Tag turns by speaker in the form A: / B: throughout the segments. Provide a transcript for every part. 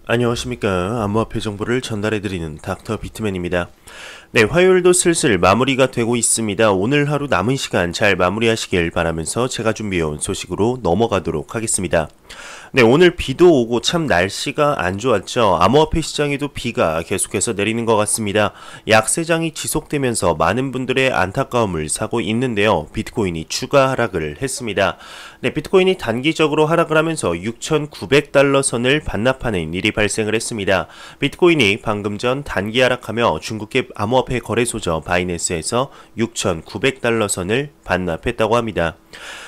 A: 안녕하십니까. 암호화폐 정보를 전달해드리는 닥터 비트맨입니다. 네, 화요일도 슬슬 마무리가 되고 있습니다. 오늘 하루 남은 시간 잘 마무리하시길 바라면서 제가 준비해온 소식으로 넘어가도록 하겠습니다. 네, 오늘 비도 오고 참 날씨가 안 좋았죠. 암호화폐 시장에도 비가 계속해서 내리는 것 같습니다. 약세장이 지속되면서 많은 분들의 안타까움을 사고 있는데요. 비트코인이 추가 하락을 했습니다. 네, 비트코인이 단기적으로 하락을 하면서 6,900달러 선을 반납하는 일이 발생을 했습니다. 비트코인이 방금 전 단기 하락하며 중국계 암호화폐 거래소죠. 바이낸스에서 6,900달러 선을 반납했다고 합니다.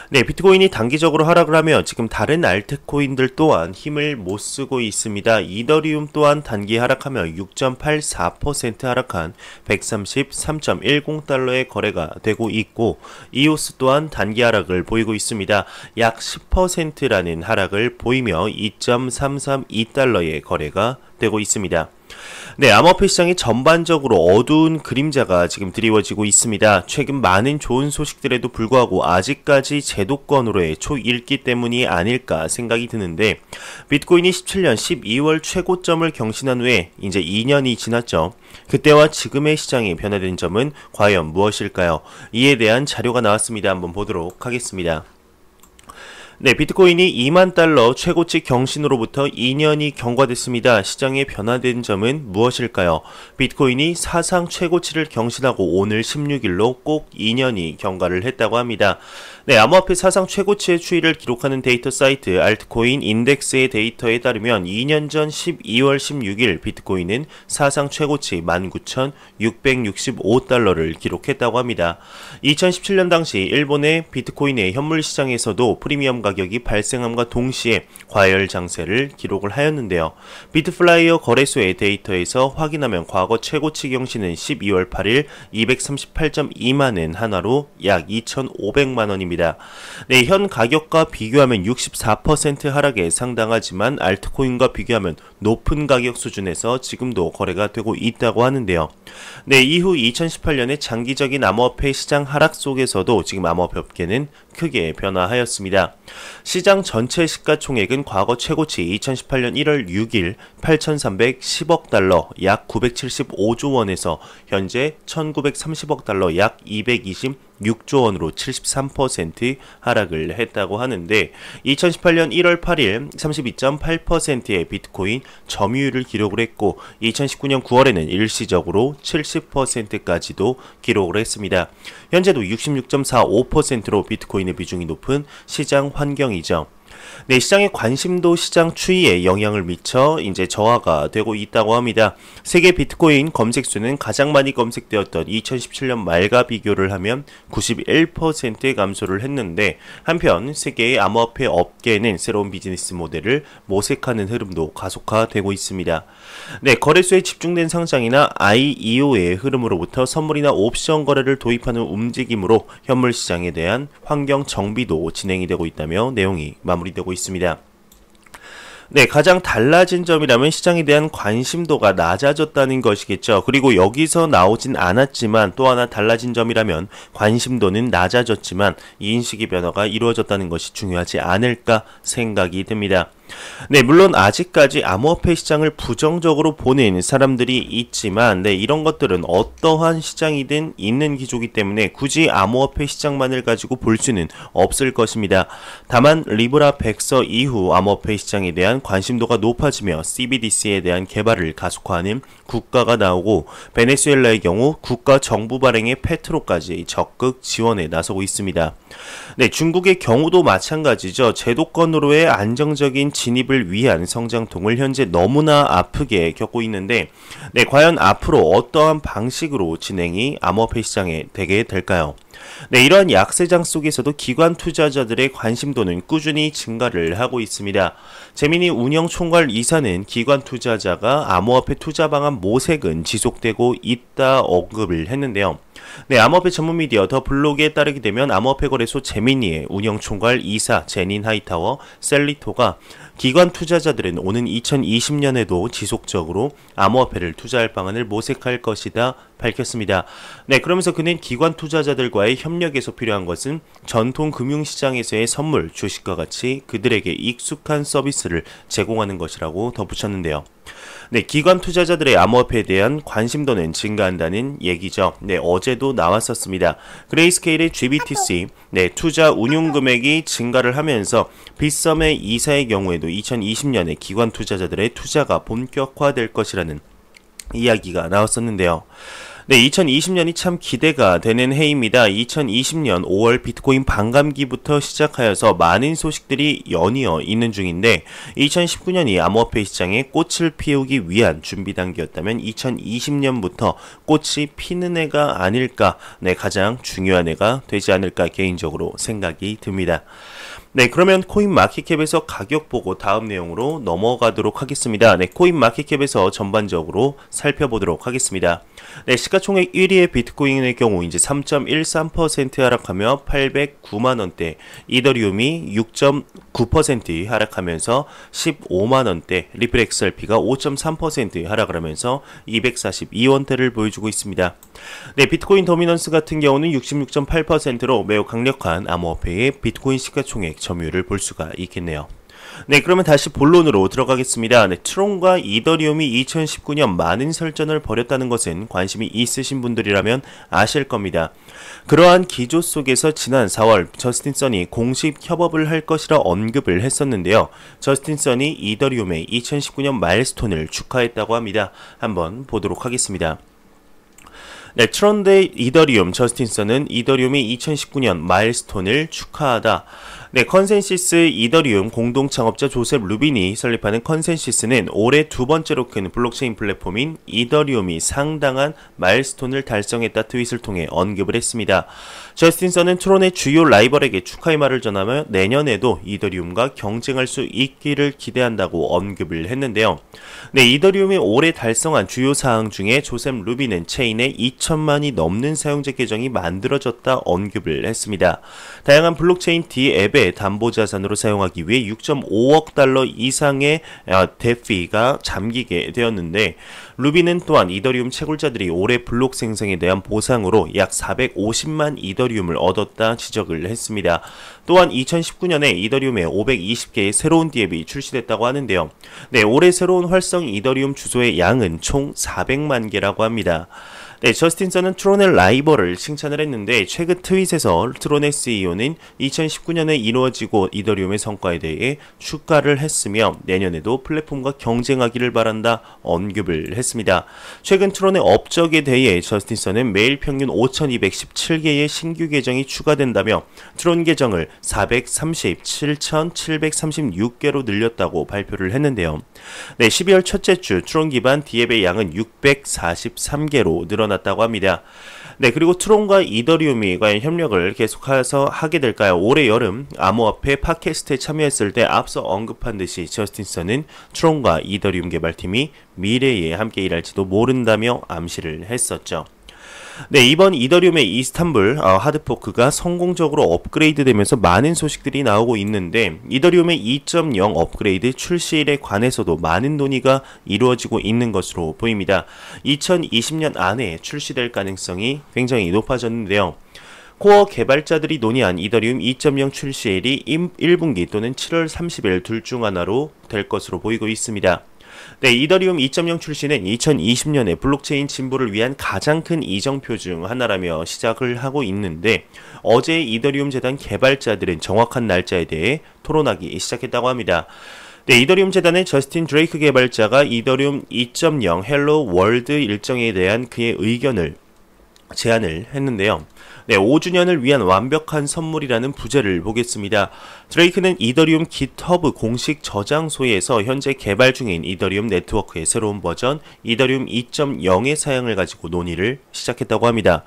A: 네, 비트코인이 단기적으로 하락을 하며 지금 다른 알트코인들 또한 힘을 못 쓰고 있습니다. 이더리움 또한 단기 하락하며 6.84% 하락한 133.10달러의 거래가 되고 있고, 이오스 또한 단기 하락을 보이고 있습니다. 약 10%라는 하락을 보이며 2.332달러의 거래가 되고 있습니다. 네, 암호화폐 시장이 전반적으로 어두운 그림자가 지금 드리워지고 있습니다. 최근 많은 좋은 소식들에도 불구하고 아직까지 제도권으로의 초읽기 때문이 아닐까 생각이 드는데, 비트코인이 17년 12월 최고점을 경신한 후에 이제 2년이 지났죠. 그때와 지금의 시장이 변화된 점은 과연 무엇일까요? 이에 대한 자료가 나왔습니다. 한번 보도록 하겠습니다. 네, 비트코인이 2만 달러 최고치 경신으로부터 2년이 경과됐습니다. 시장에 변화된 점은 무엇일까요? 비트코인이 사상 최고치를 경신하고 오늘 16일로 꼭 2년이 경과를 했다고 합니다. 네, 암호화폐 사상 최고치의 추이를 기록하는 데이터 사이트 알트코인 인덱스의 데이터에 따르면 2년 전 12월 16일 비트코인은 사상 최고치 19,665달러를 기록했다고 합니다. 2017년 당시 일본의 비트코인의 현물 시장에서도 프리미엄 가격이 발생함과 동시에 과열 장세를 기록을 하였는데요. 비트플라이어 거래소의 데이터에서 확인하면 과거 최고치 경신은 12월 8일 238.2만엔 한화로 약 2,500만원입니다. 네, 현 가격과 비교하면 64% 하락에 상당하지만 알트코인과 비교하면 높은 가격 수준에서 지금도 거래가 되고 있다고 하는데요. 네, 이후 2018년의 장기적인 암호화폐 시장 하락 속에서도 지금 암호화폐 업계는 크게 변화하였습니다. 시장 전체 시가총액은 과거 최고치 2018년 1월 6일 8,310억 달러 약 975조 원에서 현재 1,930억 달러 약 226조 원으로 73% 하락을 했다고 하는데, 2018년 1월 8일 32.8%의 비트코인 점유율을 기록을 했고 2019년 9월에는 일시적으로 70%까지도 기록을 했습니다. 현재도 66.45%로 비트코인의 비중이 높은 시장 환경이죠. 네, 시장의 관심도 시장 추이에 영향을 미쳐 이제 저하가 되고 있다고 합니다. 세계 비트코인 검색수는 가장 많이 검색되었던 2017년 말과 비교를 하면 91% 감소를 했는데, 한편 세계의 암호화폐 업계는 새로운 비즈니스 모델을 모색하는 흐름도 가속화되고 있습니다. 네, 거래소에 집중된 상장이나 IEO의 흐름으로부터 선물이나 옵션 거래를 도입하는 움직임으로 현물 시장에 대한 환경 정비도 진행이 되고 있다며 내용이 마무리되고 있습니다. 네, 가장 달라진 점이라면 시장에 대한 관심도가 낮아졌다는 것이겠죠. 그리고 여기서 나오진 않았지만 또 하나 달라진 점이라면 관심도는 낮아졌지만 인식의 변화가 이루어졌다는 것이 중요하지 않을까 생각이 듭니다. 네, 물론 아직까지 암호화폐 시장을 부정적으로 보는 사람들이 있지만, 네, 이런 것들은 어떠한 시장이든 있는 기조이기 때문에 굳이 암호화폐 시장만을 가지고 볼 수는 없을 것입니다. 다만 리브라 백서 이후 암호화폐 시장에 대한 관심도가 높아지며 CBDC에 대한 개발을 가속화하는 국가가 나오고, 베네수엘라의 경우 국가 정부 발행의 페트로까지 적극 지원에 나서고 있습니다. 네, 중국의 경우도 마찬가지죠. 제도권으로의 안정적인 진입을 위한 성장통을 현재 너무나 아프게 겪고 있는데, 네, 과연 앞으로 어떠한 방식으로 진행이 암호화폐 시장에 되게 될까요? 네, 이러한 약세장 속에서도 기관 투자자들의 관심도는 꾸준히 증가를 하고 있습니다. 재민이 운영 총괄 이사는 기관 투자자가 암호화폐 투자 방안 모색은 지속되고 있다 언급을 했는데요. 네, 암호화폐 전문 미디어 더 블록에 따르게 되면 암호화폐 거래소 제미니의 운영총괄 이사 제닌 하이타워 셀리토가 기관 투자자들은 오는 2020년에도 지속적으로 암호화폐를 투자할 방안을 모색할 것이다 밝혔습니다. 네, 그러면서 그는 기관 투자자들과의 협력에서 필요한 것은 전통 금융시장에서의 선물, 주식과 같이 그들에게 익숙한 서비스를 제공하는 것이라고 덧붙였는데요. 네, 기관 투자자들의 암호화폐에 대한 관심도는 증가한다는 얘기죠. 네, 어제도 나왔었습니다. 그레이스케일의 GBTC, 네, 투자 운용 금액이 증가를 하면서 빗썸의 이사의 경우에도 2020년에 기관 투자자들의 투자가 본격화될 것이라는 이야기가 나왔었는데요. 네, 2020년이 참 기대가 되는 해입니다. 2020년 5월 비트코인 반감기부터 시작하여서 많은 소식들이 연이어 있는 중인데 2019년이 암호화폐 시장에 꽃을 피우기 위한 준비 단계였다면 2020년부터 꽃이 피는 해가 아닐까, 네, 가장 중요한 해가 되지 않을까 개인적으로 생각이 듭니다. 네, 그러면 코인마켓캡에서 가격 보고 다음 내용으로 넘어가도록 하겠습니다. 네, 코인마켓캡에서 전반적으로 살펴보도록 하겠습니다. 네, 시가총액 1위의 비트코인의 경우 이제 3.13% 하락하며 809만원대, 이더리움이 6.9% 하락하면서 15만원대, 리플 XRP가 5.3% 하락을 하면서 242원대를 보여주고 있습니다. 네, 비트코인 도미넌스 같은 경우는 66.8%로 매우 강력한 암호화폐의 비트코인 시가총액 점유율을 볼 수가 있겠네요. 네, 그러면 다시 본론으로 들어가겠습니다. 네, 트론과 이더리움이 2019년 많은 설전을 벌였다는 것은 관심이 있으신 분들이라면 아실 겁니다. 그러한 기조 속에서 지난 4월 저스틴 선이 공식 협업을 할 것이라 언급을 했었는데요. 저스틴 선이 이더리움의 2019년 마일스톤을 축하했다고 합니다. 한번 보도록 하겠습니다. 네, 트론 대 이더리움, 저스틴 선은 이더리움이 2019년 마일스톤을 축하하다. 네, 컨센시스 이더리움 공동 창업자 조셉 루빈이 설립하는 컨센시스는 올해 두 번째로 큰 블록체인 플랫폼인 이더리움이 상당한 마일스톤을 달성했다 트윗을 통해 언급을 했습니다. 저스틴 선은 트론의 주요 라이벌에게 축하의 말을 전하며 내년에도 이더리움과 경쟁할 수 있기를 기대한다고 언급을 했는데요. 네, 이더리움이 올해 달성한 주요 사항 중에 조셉 루빈은 체인에 2천만이 넘는 사용자 계정이 만들어졌다 언급을 했습니다. 다양한 블록체인 D 앱의 담보자산으로 사용하기 위해 6.5억 달러 이상의 대피가 잠기게 되었는데 루비는 또한 이더리움 채굴자들이 올해 블록 생성에 대한 보상으로 약 450만 이더리움을 얻었다 지적을 했습니다. 또한 2019년에 이더리움에 520개의 새로운 D앱이 출시됐다고 하는데요. 네, 올해 새로운 활성 이더리움 주소의 양은 총 400만 개라고 합니다. 네, 저스틴 선은 트론의 라이벌을 칭찬을 했는데 최근 트윗에서 트론의 CEO는 2019년에 이루어지고 이더리움의 성과에 대해 축하를 했으며 내년에도 플랫폼과 경쟁하기를 바란다 언급을 했습니다. 최근 트론의 업적에 대해 저스틴 선은 매일 평균 5,217개의 신규 계정이 추가된다며 트론 계정을 437,736개로 늘렸다고 발표를 했는데요. 네, 12월 첫째 주 트론 기반 D앱의 양은 643개로 늘어났다고 합니다. 네, 그리고 트론과 이더리움이 과연 협력을 계속해서 하게 될까요? 올해 여름 암호화폐 팟캐스트에 참여했을 때 앞서 언급한 듯이 저스틴 선은 트론과 이더리움 개발팀이 미래에 함께 일할지도 모른다며 암시를 했었죠. 네, 이번 이더리움의 이스탄불 하드포크가 성공적으로 업그레이드 되면서 많은 소식들이 나오고 있는데 이더리움의 2.0 업그레이드 출시일에 관해서도 많은 논의가 이루어지고 있는 것으로 보입니다. 2020년 안에 출시될 가능성이 굉장히 높아졌는데요. 코어 개발자들이 논의한 이더리움 2.0 출시일이 1분기 또는 7월 30일 둘 중 하나로 될 것으로 보이고 있습니다. 네, 이더리움 2.0 출시는 2020년에 블록체인 진보를 위한 가장 큰 이정표 중 하나라며 시작을 하고 있는데 어제 이더리움 재단 개발자들은 정확한 날짜에 대해 토론하기 시작했다고 합니다. 네, 이더리움 재단의 저스틴 드레이크 개발자가 이더리움 2.0 헬로 월드 일정에 대한 그의 의견을 제안을 했는데요. 네, 5주년을 위한 완벽한 선물이라는 부제를 보겠습니다. 드레이크는 이더리움 깃허브 공식 저장소에서 현재 개발 중인 이더리움 네트워크의 새로운 버전 이더리움 2.0의 사양을 가지고 논의를 시작했다고 합니다.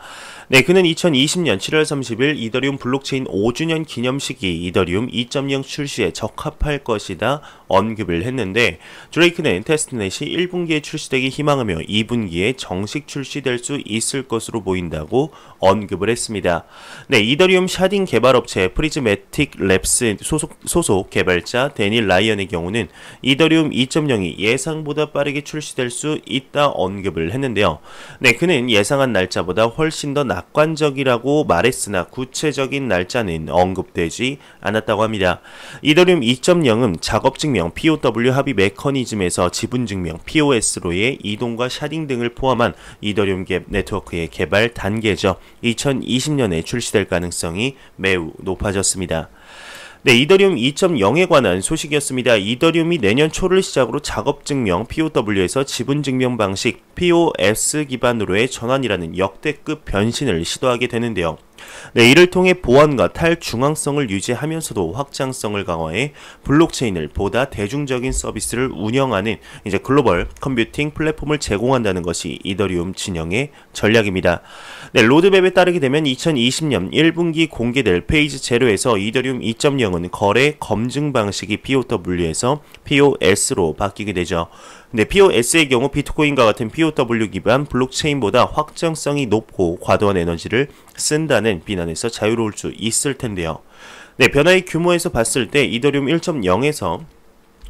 A: 네, 그는 2020년 7월 30일 이더리움 블록체인 5주년 기념식이 이더리움 2.0 출시에 적합할 것이다 언급을 했는데 드레이크는 테스트넷이 1분기에 출시되기 희망하며 2분기에 정식 출시될 수 있을 것으로 보인다고 언급을 했습니다. 네, 이더리움 샤딩 개발업체 프리즈매틱 랩스 소속 개발자 데닐 라이언의 경우는 이더리움 2.0이 예상보다 빠르게 출시될 수 있다 언급을 했는데요. 네, 그는 예상한 날짜보다 훨씬 더 낙관적이라고 말했으나 구체적인 날짜는 언급되지 않았다고 합니다. 이더리움 2.0은 작업 증명 POW 합의 메커니즘에서 지분 증명 POS로의 이동과 샤딩 등을 포함한 이더리움 갭 네트워크의 개발 단계죠. 2020년에 출시될 가능성이 매우 높아졌습니다. 네, 이더리움 2.0에 관한 소식이었습니다. 이더리움이 내년 초를 시작으로 작업증명 POW에서 지분증명 방식 POS 기반으로의 전환이라는 역대급 변신을 시도하게 되는데요. 네, 이를 통해 보안과 탈중앙성을 유지하면서도 확장성을 강화해 블록체인을 보다 대중적인 서비스를 운영하는 이제 글로벌 컴퓨팅 플랫폼을 제공한다는 것이 이더리움 진영의 전략입니다. 네, 로드맵에 따르게 되면 2020년 1분기 공개될 페이지 제로에서 이더리움 2.0은 거래 검증 방식이 POW에서 POS로 바뀌게 되죠. 네, POS의 경우 비트코인과 같은 POW 기반 블록체인보다 확장성이 높고 과도한 에너지를 쓴다는 비난에서 자유로울 수 있을 텐데요. 네, 변화의 규모에서 봤을 때 이더리움 1.0에서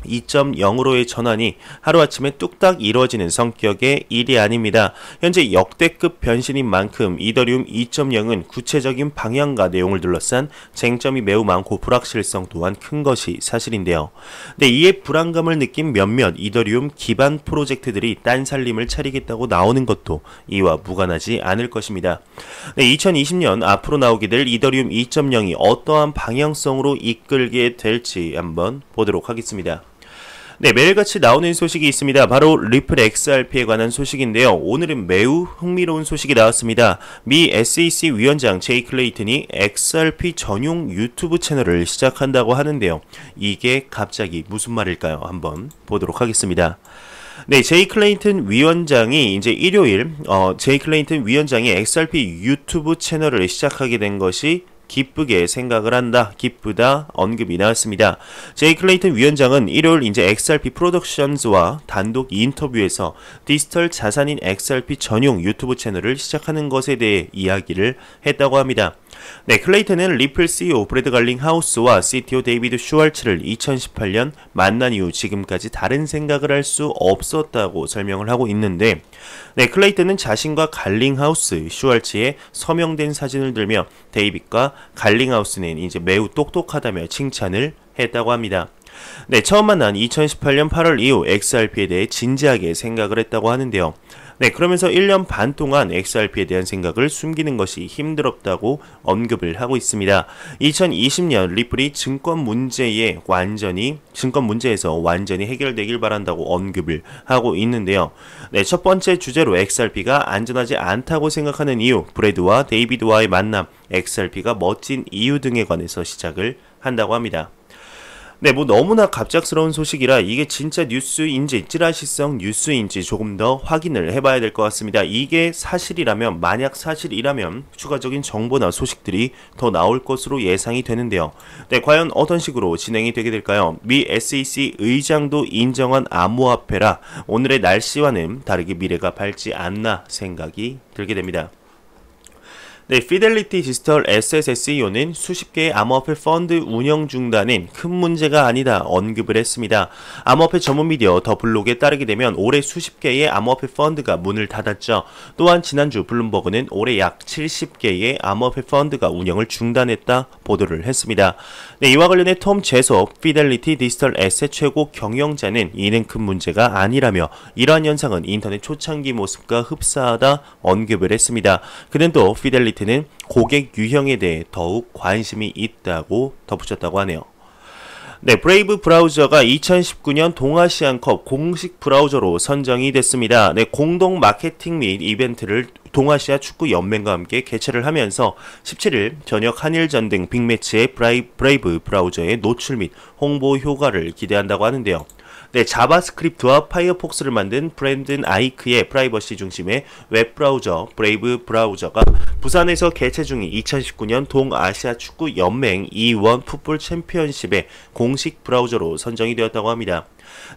A: 2.0으로의 전환이 하루아침에 뚝딱 이루어지는 성격의 일이 아닙니다. 현재 역대급 변신인 만큼 이더리움 2.0은 구체적인 방향과 내용을 둘러싼 쟁점이 매우 많고 불확실성 또한 큰 것이 사실인데요. 네, 이에 불안감을 느낀 몇몇 이더리움 기반 프로젝트들이 딴살림을 차리겠다고 나오는 것도 이와 무관하지 않을 것입니다. 네, 2020년 앞으로 나오게 될 이더리움 2.0이 어떠한 방향성으로 이끌게 될지 한번 보도록 하겠습니다. 네, 매일같이 나오는 소식이 있습니다. 바로 리플 XRP에 관한 소식인데요. 오늘은 매우 흥미로운 소식이 나왔습니다. 미 SEC 위원장 제이 클레이튼이 XRP 전용 유튜브 채널을 시작한다고 하는데요. 이게 갑자기 무슨 말일까요? 한번 보도록 하겠습니다. 네, 제이 클레이튼 위원장이 이제 일요일 제이 클레이튼 위원장이 XRP 유튜브 채널을 시작하게 된 것이 기쁘게 생각을 한다, 기쁘다 언급이 나왔습니다. 제이 클레이튼 위원장은 일요일 이제 XRP 프로덕션즈와 단독 인터뷰에서 디지털 자산인 XRP 전용 유튜브 채널을 시작하는 것에 대해 이야기를 했다고 합니다. 네, 클레이튼은 리플 CEO 브래드 갈링하우스와 CTO 데이비드 슈왈츠를 2018년 만난 이후 지금까지 다른 생각을 할 수 없었다고 설명을 하고 있는데, 네, 클레이튼은 자신과 갈링하우스, 슈왈츠의 서명된 사진을 들며 데이빗과 갈링하우스는 이제 매우 똑똑하다며 칭찬을 했다고 합니다. 네, 처음 만난 2018년 8월 이후 XRP에 대해 진지하게 생각을 했다고 하는데요. 네, 그러면서 1년 반 동안 XRP에 대한 생각을 숨기는 것이 힘들었다고 언급을 하고 있습니다. 2020년 리플이 증권 문제에서 완전히 해결되길 바란다고 언급을 하고 있는데요. 네, 첫 번째 주제로 XRP가 안전하지 않다고 생각하는 이유, 브래드와 데이비드와의 만남, XRP가 멋진 이유 등에 관해서 시작을 한다고 합니다. 네, 뭐 너무나 갑작스러운 소식이라 이게 진짜 뉴스인지 찌라시성 뉴스인지 조금 더 확인을 해봐야 될 것 같습니다. 이게 사실이라면, 만약 사실이라면 추가적인 정보나 소식들이 더 나올 것으로 예상이 되는데요. 네, 과연 어떤 식으로 진행이 되게 될까요? 미 SEC 의장도 인정한 암호화폐라 오늘의 날씨와는 다르게 미래가 밝지 않나 생각이 들게 됩니다. 네, 피델리티 디지털 에셋 SEO는 수십 개의 암호화폐 펀드 운영 중단은 큰 문제가 아니다 언급을 했습니다. 암호화폐 전문 미디어 더 블록에 따르게 되면 올해 수십 개의 암호화폐 펀드가 문을 닫았죠. 또한 지난주 블룸버그는 올해 약 70개의 암호화폐 펀드가 운영을 중단했다 보도를 했습니다. 네, 이와 관련해 톰 제섭 피델리티 디지털 에셋 최고 경영자는 이는 큰 문제가 아니라며 이러한 현상은 인터넷 초창기 모습과 흡사하다 언급을 했습니다. 그는 또 피델리티 는 고객 유형에 대해 더욱 관심이 있다고 덧붙였다고 하네요. 네, 브레이브 브라우저가 2019년 동아시안컵 공식 브라우저로 선정이 됐습니다. 네, 공동 마케팅 및 이벤트를 동아시아 축구 연맹과 함께 개최를 하면서 17일 저녁 한일전 등 빅매치의 브레이브 브라우저의 노출 및 홍보 효과를 기대한다고 하는데요. 네, 자바스크립트와 파이어폭스를 만든 브랜든 아이크의 프라이버시 중심의 웹브라우저 브레이브 브라우저가 부산에서 개최 중인 2019년 동아시아 축구 연맹 E1 풋볼 챔피언십의 공식 브라우저로 선정이 되었다고 합니다.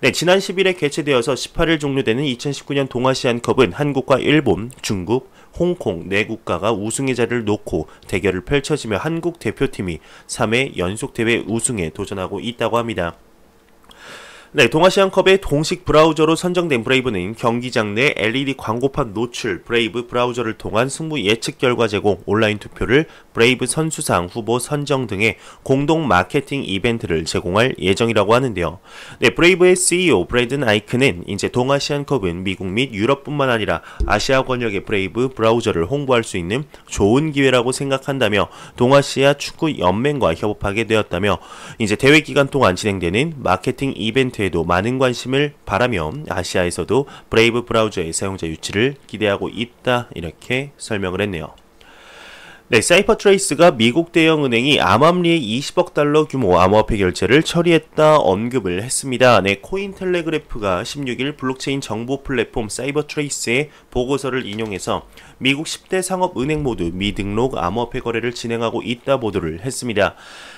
A: 네, 지난 10일에 개최되어서 18일 종료되는 2019년 동아시안컵은 한국과 일본, 중국, 홍콩 4국가가 우승의 자리를 놓고 대결을 펼쳐지며 한국 대표팀이 3회 연속 대회 우승에 도전하고 있다고 합니다. 네, 동아시안컵의 공식 브라우저로 선정된 브레이브는 경기장 내 LED 광고판 노출, 브레이브 브라우저를 통한 승부 예측 결과 제공, 온라인 투표를 브레이브 선수상 후보 선정 등의 공동 마케팅 이벤트를 제공할 예정이라고 하는데요. 네, 브레이브의 CEO 브랜든 아이크는 이제 동아시안컵은 미국 및 유럽뿐만 아니라 아시아 권역의 브레이브 브라우저를 홍보할 수 있는 좋은 기회라고 생각한다며 동아시아 축구 연맹과 협업하게 되었다며 이제 대회 기간 동안 진행되는 마케팅 이벤트에도 많은 관심을 바라며 아시아에서도 브레이브 브라우저의 사용자 유치를 기대하고 있다, 이렇게 설명을 했네요. 네, 사이퍼트레이스가 미국 대형은행이 암암리의 20억 달러 규모 암호화폐 결제를 처리했다 언급을 했습니다. 네, 코인텔레그래프가 16일 블록체인 정보 플랫폼 사이버트레이스의 보고서를 인용해서 미국 10대 상업은행 모두 미등록 암호화폐 거래를 진행하고 있다 보도를 했습니다.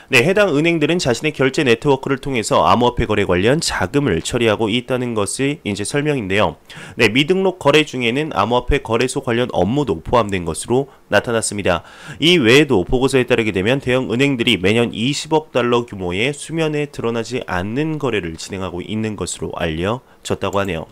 A: 네, 해당 은행들은 자신의 결제 네트워크를 통해서 암호화폐 거래 관련 자금을 처리하고 있다는 것이 이제 설명인데요. 네, 미등록 거래 중에는 암호화폐 거래소 관련 업무도 포함된 것으로 나타났습니다. 이 외에도 보고서에 따르게 되면 대형 은행들이 매년 20억 달러 규모의 수면에 드러나지 않는 거래를 진행하고 있는 것으로 알려졌다고 하네요.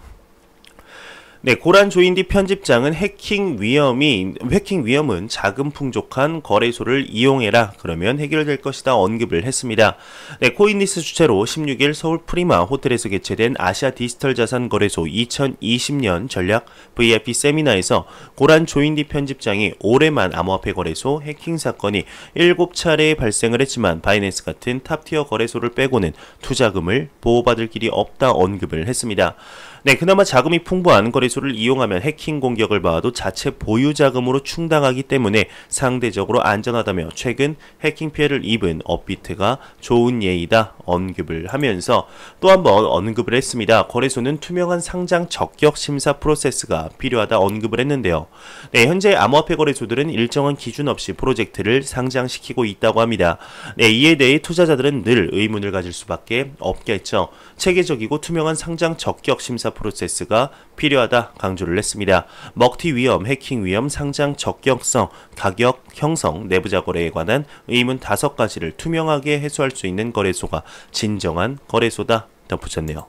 A: 네, 고란 조인디 편집장은 해킹 위험은 자금 풍족한 거래소를 이용해라, 그러면 해결될 것이다 언급을 했습니다. 네, 코인리스 주최로 16일 서울 프리마 호텔에서 개최된 아시아 디지털 자산 거래소 2020년 전략 VIP 세미나에서 고란 조인디 편집장이 올해만 암호화폐 거래소 해킹 사건이 7차례 발생을 했지만 바이낸스 같은 탑티어 거래소를 빼고는 투자금을 보호받을 길이 없다 언급을 했습니다. 네, 그나마 자금이 풍부한 거래소를 이용하면 해킹 공격을 받아도 자체 보유 자금으로 충당하기 때문에 상대적으로 안전하다며 최근 해킹 피해를 입은 업비트가 좋은 예이다 언급을 하면서 또 한 번 언급을 했습니다. 거래소는 투명한 상장 적격 심사 프로세스가 필요하다 언급을 했는데요. 네, 현재 암호화폐 거래소들은 일정한 기준 없이 프로젝트를 상장시키고 있다고 합니다. 네, 이에 대해 투자자들은 늘 의문을 가질 수밖에 없겠죠. 체계적이고 투명한 상장 적격 심사 프로세스가 필요하다 강조를 했습니다. 먹튀 위험, 해킹 위험, 상장 적격성, 가격 형성, 내부자 거래에 관한 의문 5가지를 투명하게 해소할 수 있는 거래소가 진정한 거래소다 덧붙였네요.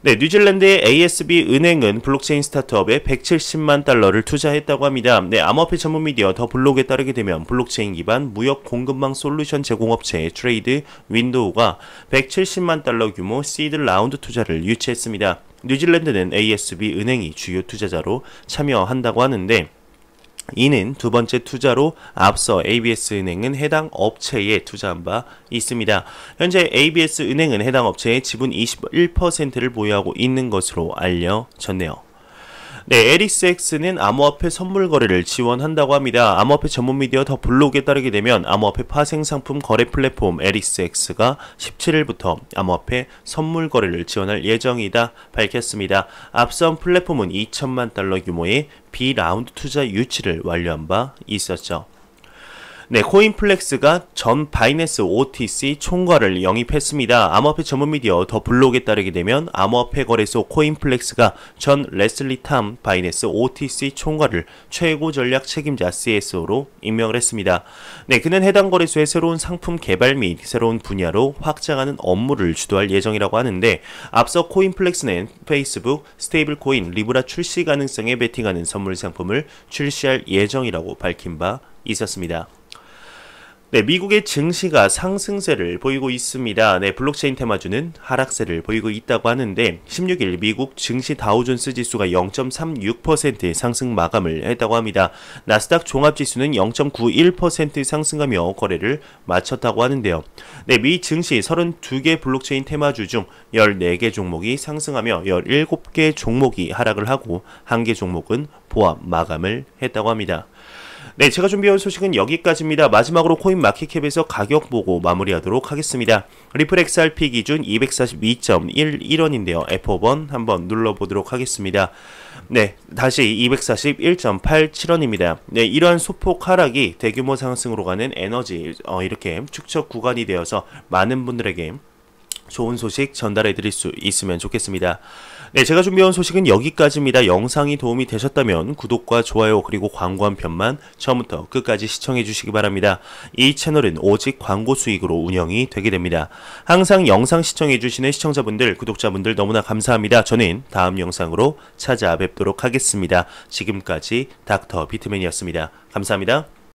A: 네, 뉴질랜드의 ASB 은행은 블록체인 스타트업에 170만 달러를 투자했다고 합니다. 네, 암호화폐 전문 미디어 더 블록에 따르게 되면 블록체인 기반 무역 공급망 솔루션 제공업체 트레이드 윈도우가 170만 달러 규모 시드 라운드 투자를 유치했습니다. 뉴질랜드는 ASB 은행이 주요 투자자로 참여한다고 하는데 이는 두 번째 투자로 앞서 ABS은행은 해당 업체에 투자한 바 있습니다. 현재 ABS은행은 해당 업체의 지분 21%를 보유하고 있는 것으로 알려졌네요. 네, 에릭스X는 암호화폐 선물 거래를 지원한다고 합니다. 암호화폐 전문 미디어 더 블록에 따르게 되면 암호화폐 파생 상품 거래 플랫폼 에릭스X가 17일부터 암호화폐 선물 거래를 지원할 예정이다 밝혔습니다. 앞선 플랫폼은 2천만 달러 규모의 B라운드 투자 유치를 완료한 바 있었죠. 네, 코인플렉스가 전 바이낸스 OTC 총괄을 영입했습니다. 암호화폐 전문 미디어 더 블록에 따르게 되면 암호화폐 거래소 코인플렉스가 전 레슬리 탐 바이낸스 OTC 총괄을 최고 전략 책임자 CSO로 임명을 했습니다. 네, 그는 해당 거래소의 새로운 상품 개발 및 새로운 분야로 확장하는 업무를 주도할 예정이라고 하는데 앞서 코인플렉스는 페이스북 스테이블 코인 리브라 출시 가능성에 베팅하는 선물 상품을 출시할 예정이라고 밝힌 바 있었습니다. 네, 미국의 증시가 상승세를 보이고 있습니다. 네, 블록체인 테마주는 하락세를 보이고 있다고 하는데 16일 미국 증시 다우존스 지수가 0.36% 상승 마감을 했다고 합니다. 나스닥 종합지수는 0.91% 상승하며 거래를 마쳤다고 하는데요. 네, 미 증시 32개 블록체인 테마주 중 14개 종목이 상승하며 17개 종목이 하락을 하고 1개 종목은 보합 마감을 했다고 합니다. 네, 제가 준비해온 소식은 여기까지입니다. 마지막으로 코인마켓캡에서 가격 보고 마무리하도록 하겠습니다. 리플 XRP 기준 242.11원인데요. F5번 한번 눌러보도록 하겠습니다. 네, 다시 241.87원입니다. 네, 이러한 소폭 하락이 대규모 상승으로 가는 에너지 이렇게 축적 구간이 되어서 많은 분들에게 좋은 소식 전달해 드릴 수 있으면 좋겠습니다. 네, 제가 준비해온 소식은 여기까지입니다. 영상이 도움이 되셨다면 구독과 좋아요 그리고 광고 한 편만 처음부터 끝까지 시청해 주시기 바랍니다. 이 채널은 오직 광고 수익으로 운영이 되게 됩니다. 항상 영상 시청해 주시는 시청자분들, 구독자분들 너무나 감사합니다. 저는 다음 영상으로 찾아뵙도록 하겠습니다. 지금까지 닥터 비트맨이었습니다. 감사합니다.